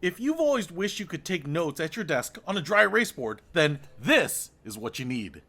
If you've always wished you could take notes at your desk on a dry erase board, then this is what you need.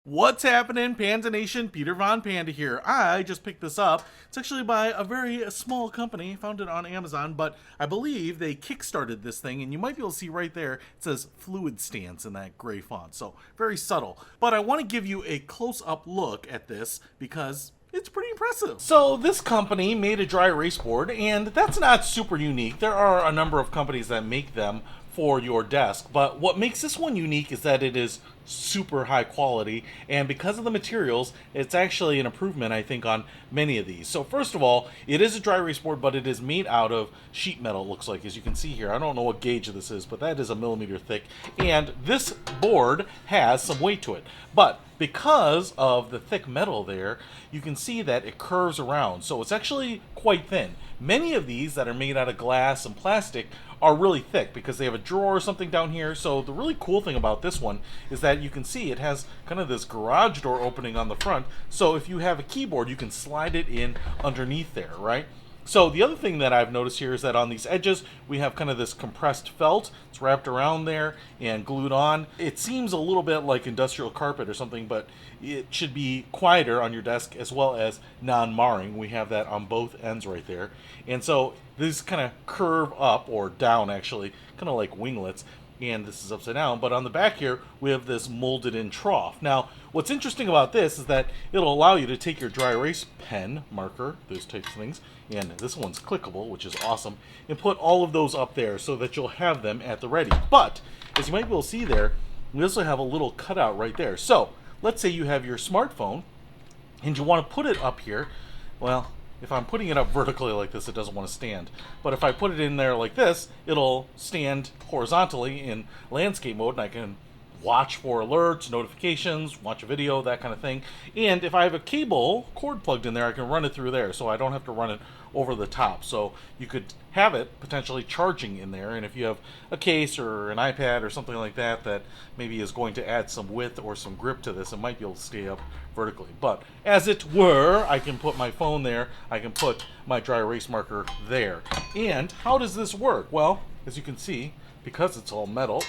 What's happening, Panda Nation? Peter Von Panda here. I just picked this up. It's actually by a very small company, found it on Amazon, but I believe they kickstarted this thing, and you might be able to see right there, it says FluidStance in that gray font, so very subtle. But I want to give you a close-up look at this because it's pretty impressive. So this company made a dry erase board, and that's not super unique. There are a number of companies that make them for your desk, but what makes this one unique is that it is super high quality, and because of the materials, it's actually an improvement, I think, on many of these. So first of all, it is a dry erase board, but it is made out of sheet metal, it looks like, as you can see here. I don't know what gauge this is, but that is 1mm thick, and this board has some weight to it. But because of the thick metal there, you can see that it curves around, so it's actually quite thin. Many of these that are made out of glass and plastic are really thick because they have a drawer or something down here. So the really cool thing about this one is that you can see it has kind of this garage door opening on the front. So if you have a keyboard, you can slide it in underneath there, right? So the other thing that I've noticed here is that on these edges, we have kind of this compressed felt. It's wrapped around there and glued on. It seems a little bit like industrial carpet or something, but it should be quieter on your desk as well as non-marring. We have that on both ends right there. And so these kind of curve up or down, actually, kind of like winglets. And this is upside down, but on the back here we have this molded in trough. Now what's interesting about this is that it'll allow you to take your dry erase pen, marker, those types of things, and this one's clickable, which is awesome, and put all of those up there so that you'll have them at the ready. But as you might be able to see there, we also have a little cutout right there. So let's say you have your smartphone and you want to put it up here. Well, if I'm putting it up vertically like this, it doesn't want to stand. But if I put it in there like this, it'll stand horizontally in landscape mode, and I can watch for alerts, notifications, watch a video, that kind of thing. And if I have a cable cord plugged in there, I can run it through there, so I don't have to run it over the top. So you could have it potentially charging in there, and if you have a case or an iPad or something like that that maybe is going to add some width or some grip to this, it might be able to stay up vertically. But as it were, I can put my phone there, I can put my dry erase marker there. And how does this work? Well, as you can see, because it's all metal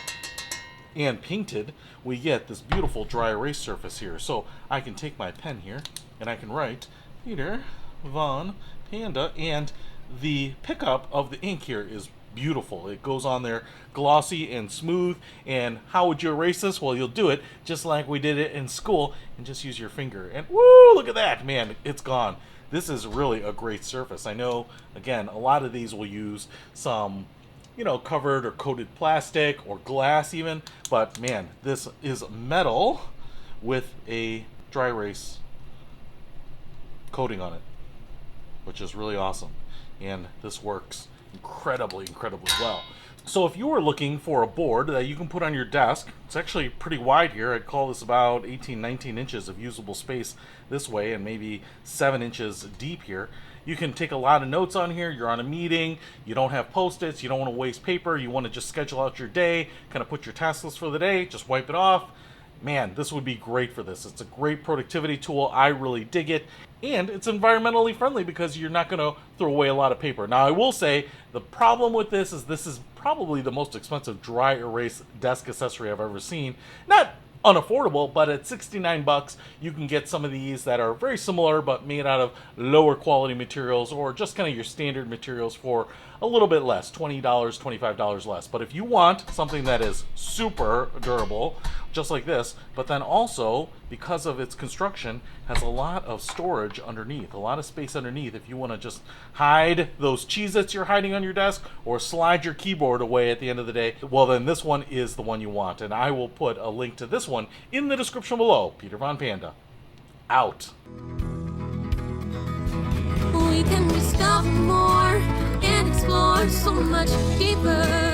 and painted, we get this beautiful dry erase surface here. So I can take my pen here and I can write Peter Von Panda, and the pickup of the ink here is beautiful. It goes on there glossy and smooth. And how would you erase this? Well, you'll do it just like we did it in school and just use your finger, and woo, look at that, man, it's gone. This is really a great surface. I know, again, a lot of these will use some, you know, covered or coated plastic or glass even, but man, this is metal with a dry erase coating on it, which is really awesome. And this works incredibly well. So if you were looking for a board that you can put on your desk, it's actually pretty wide here. I'd call this about 18-19 inches of usable space this way, and maybe 7 inches deep here. You can take a lot of notes on here. You're on a meeting, you don't have post-its, you don't want to waste paper, you want to just schedule out your day, kind of put your task list for the day, just wipe it off. Man, this would be great for this. It's a great productivity tool. I really dig it. And it's environmentally friendly because you're not going to throw away a lot of paper. Now, I will say the problem with this is probably the most expensive dry erase desk accessory I've ever seen. Not unaffordable, but at $69 you can get some of these that are very similar but made out of lower quality materials, or just kind of your standard materials for a little bit less, $20, $25 less. But if you want something that is super durable, just like this, but then also, because of its construction, has a lot of storage underneath, a lot of space underneath. If you want to just hide those Cheez-Its you're hiding on your desk, or slide your keyboard away at the end of the day, well, then this one is the one you want. And I will put a link to this one in the description below. Peter Von Panda, out. We can discover more and explore so much deeper.